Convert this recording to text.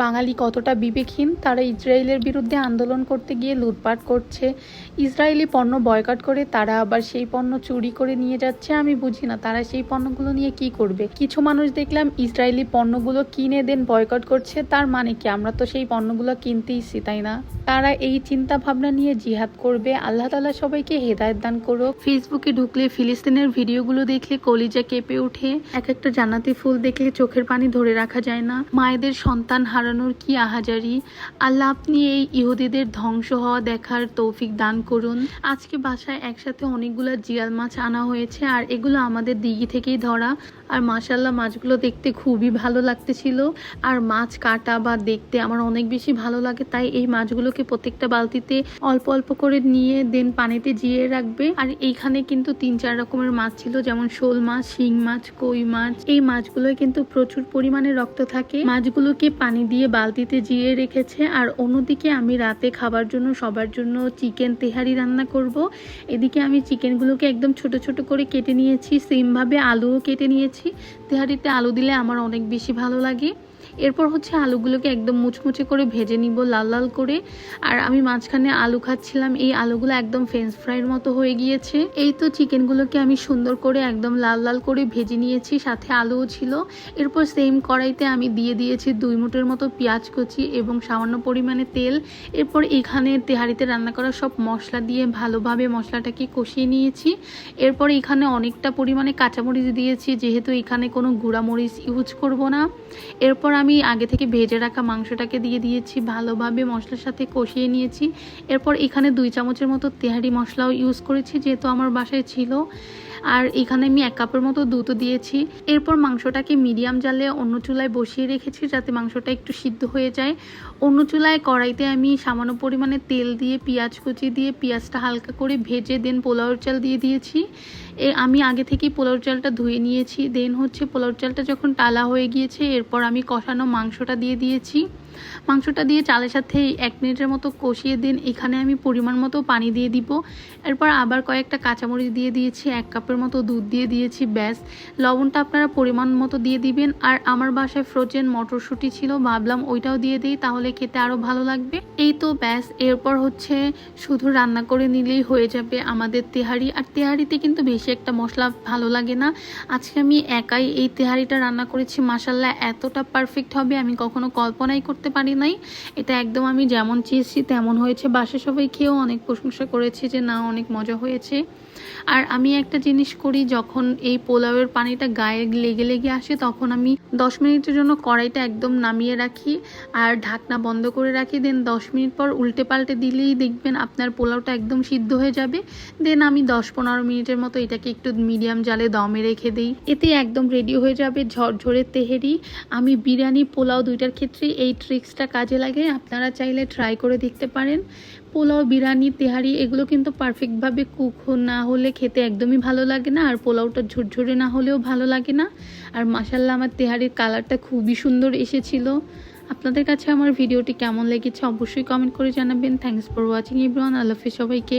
বাঙালি কতটা বিবেকহীন। তারা ইসরায়েলের বিরুদ্ধে আন্দোলন করতে গিয়ে লুটপাট করছে, ইসরায়েলি পণ্য বয়কট করে তারা আবার সেই পণ্য চুরি করে নিয়ে যাচ্ছে। আমি বুঝি না তারা সেই পণ্যগুলো নিয়ে কি করবে। কিছু মানুষ দেখলাম ইসরায়েলি পণ্যগুলো কিনে দেন বয়কট করছে, তার মানে কি আমরা তো সেই পণ্যগুলো কিনতেইছি, তাই না? তারা এই চিন্তা ভাবনা নিয়ে জিহাদ করবে। আল্লাহ তাআলা সবাইকে হেদায়েত দান করো। ফেসবুকে ঢুকলে ফিলিস্তিনের ভিডিওগুলো দেখলে কলিজা কেঁপে ওঠে। এক একটা জান্নাতি ফুল দেখলে চোখের পানি ধরে রাখা যায় না। মায়েদের সন্তান হারানোর কি আহাজারি। আল্লাহ আপনি এই ইহুদিদের ধ্বংস হওয়া দেখার তৌফিক দান করুন। আজকে বাসায় একসাথে অনেকগুলো জিয়াল মাছ আনা হয়েছে, আর এগুলো আমাদের দিঘি থেকেই ধরা। আর মাশাআল্লাহ মাছগুলো দেখতে খুবই ভালো লাগতেছিল। আর মাছ কাটা বা দেখতে আমার অনেক বেশি ভালো লাগে, তাই এই মাছগুলোকে প্রত্যেকটা বালতিতে অল্প অল্প করে নিয়ে দেন পানিতে জিয়ে রাখবে। আর এইখানে কিন্তু 3-4 রকমের মাছ ছিল, যেমন শোল মাছ, শিং মাছ, কই মাছ। এই মাছগুলোয় কিন্তু প্রচুর পরিমাণে রক্ত থাকে। মাছগুলোকে পানি দিয়ে বালতিতে জিয়ে রেখেছে। আর অন্যদিকে আমি রাতে খাবার জন্য সবার জন্য চিকেন তেহারি রান্না করব। এদিকে আমি চিকেনগুলোকে একদম ছোট ছোট করে কেটে নিয়েছি, সেমভাবে আলুও কেটে নিয়েছি। তেহারিতে আলু দিলে আমার অনেক বেশি ভালো লাগে। এরপর হচ্ছে আলুগুলোকে একদম মুচমুচে করে ভেজে নিব লাল লাল করে। আর আমি মাঝখানে আলু খাচ্ছিলাম, এই আলুগুলো একদম ফ্রেঞ্চ ফ্রাইয়ের মতো হয়ে গিয়েছে। এই তো চিকেনগুলোকে আমি সুন্দর করে একদম লাল লাল করে ভেজে নিয়েছি, সাথে আলুও ছিল। এরপর সেম কড়াইতে আমি দিয়ে দিয়েছি 2 মুঠের মতো পেঁয়াজ কুচি এবং সামান্য পরিমাণে তেল। এরপর এখানে তেহারিতে রান্না করা সব মশলা দিয়ে ভালোভাবে মশলাটাকে কষিয়ে নিয়েছি। এরপর এখানে অনেকটা পরিমাণে কাঁচামরিচ দিয়েছি, যেহেতু এখানে কোনো গুঁড়ামরিচ ইউজ করব না। এরপর আমি আগে থেকে ভেজে রাখা মাংসটাকে দিয়ে দিয়েছি, ভালোভাবে মশলার সাথে কষিয়ে নিয়েছি। এরপর এখানে 2 চামচের মতো তেহারি মশলাও ইউজ করেছি, যেহেতু আমার বাসায় ছিল। আর এখানে আমি 1 কাপের মতো দুধও দিয়েছি। এরপর মাংসটাকে মিডিয়াম জালে অন্য চুলায় বসিয়ে রেখেছি, যাতে মাংসটা একটু সিদ্ধ হয়ে যায়। অন্য চুলায় কড়াইতে আমি সামান্য পরিমাণে তেল দিয়ে পেঁয়াজ কুচি দিয়ে পেঁয়াজটা হালকা করে ভেজে দেন পোলাওর চাল দিয়ে দিয়েছি। আমি আগে থেকেই পোলাওর চালটা ধুয়ে নিয়েছি। দেন হচ্ছে পোলাওর চালটা যখন টালা হয়ে গিয়েছে, এরপর আমি কষানো মাংসটা দিয়ে দিয়েছি। মাংসটা দিয়ে চালের সাথে 1 মিনিটের মতো কষিয়ে দিন। এখানে আমি পরিমাণ মতো পানি দিয়ে দিব। এরপর আবার কয়েকটা কাঁচামরিচ দিয়ে দিয়েছি, 1 কাপের মতো দুধ দিয়ে দিয়েছি। ব্যাস, লবণটা আপনারা পরিমাণ মতো দিয়ে দিবেন। আর আমার বাসায় ফ্রোজেন মটরশুঁটি ছিল, ভাবলাম ওইটাও দিয়ে দিই, তাহলে খেতে আরও ভালো লাগবে। এই তো ব্যাস, এরপর হচ্ছে শুধু রান্না করে নিলেই হয়ে যাবে আমাদের তেহারি। আর তেহারিতে কিন্তু বেশি একটা মশলা ভালো লাগে না। আজকে আমি একাই এই তেহারিটা রান্না করেছি। মাশাআল্লাহ এতটা পারফেক্ট হবে আমি কখনো কল্পনাই করতে পারি নাই। এটা একদম আমি যেমন চেয়েছি তেমন হয়েছে। বাসায় সবাই খেয়েও অনেক প্রশংসা করেছে যে না, অনেক মজা হয়েছে। আর আমি একটা জিনিস করি, যখন এই পোলাওয়ের পানিটা গায়ে লেগে লেগে আসে, তখন আমি 10 মিনিটের জন্য কড়াইটা একদম নামিয়ে রাখি আর ঢাকনা বন্ধ করে রাখি। দেন 10 মিনিট পর উল্টে পাল্টে দিলেই দেখবেন আপনার পোলাওটা একদম সিদ্ধ হয়ে যাবে। দেন আমি 10-15 মিনিটের মতো এটাকে একটু মিডিয়াম জালে দমে রেখে দিই। এতে একদম রেডি হয়ে যাবে ঝরঝরে তেহেরি। আমি বিরিয়ানি পোলাও দুইটার ক্ষেত্রে এই ট্রিক্সটা কাজে লাগে, আপনারা চাইলে ট্রাই করে দেখতে পারেন। পোলাও, বিরিয়ানি, তেহারি এগুলো কিন্তু পারফেক্টভাবে কুক না হলে খেতে একদমই ভালো লাগে না, আর পোলাওটা ঝরঝরে না হলেও ভালো লাগে না। আর মাশাআল্লাহ আমার তেহারির কালারটা খুবই সুন্দর এসেছিল। আপনাদের কাছে আমার ভিডিওটি কেমন লেগেছে অবশ্যই কমেন্ট করে জানাবেন। Thanks for watching everyone. আল্লাহ হাফেজ সবাইকে।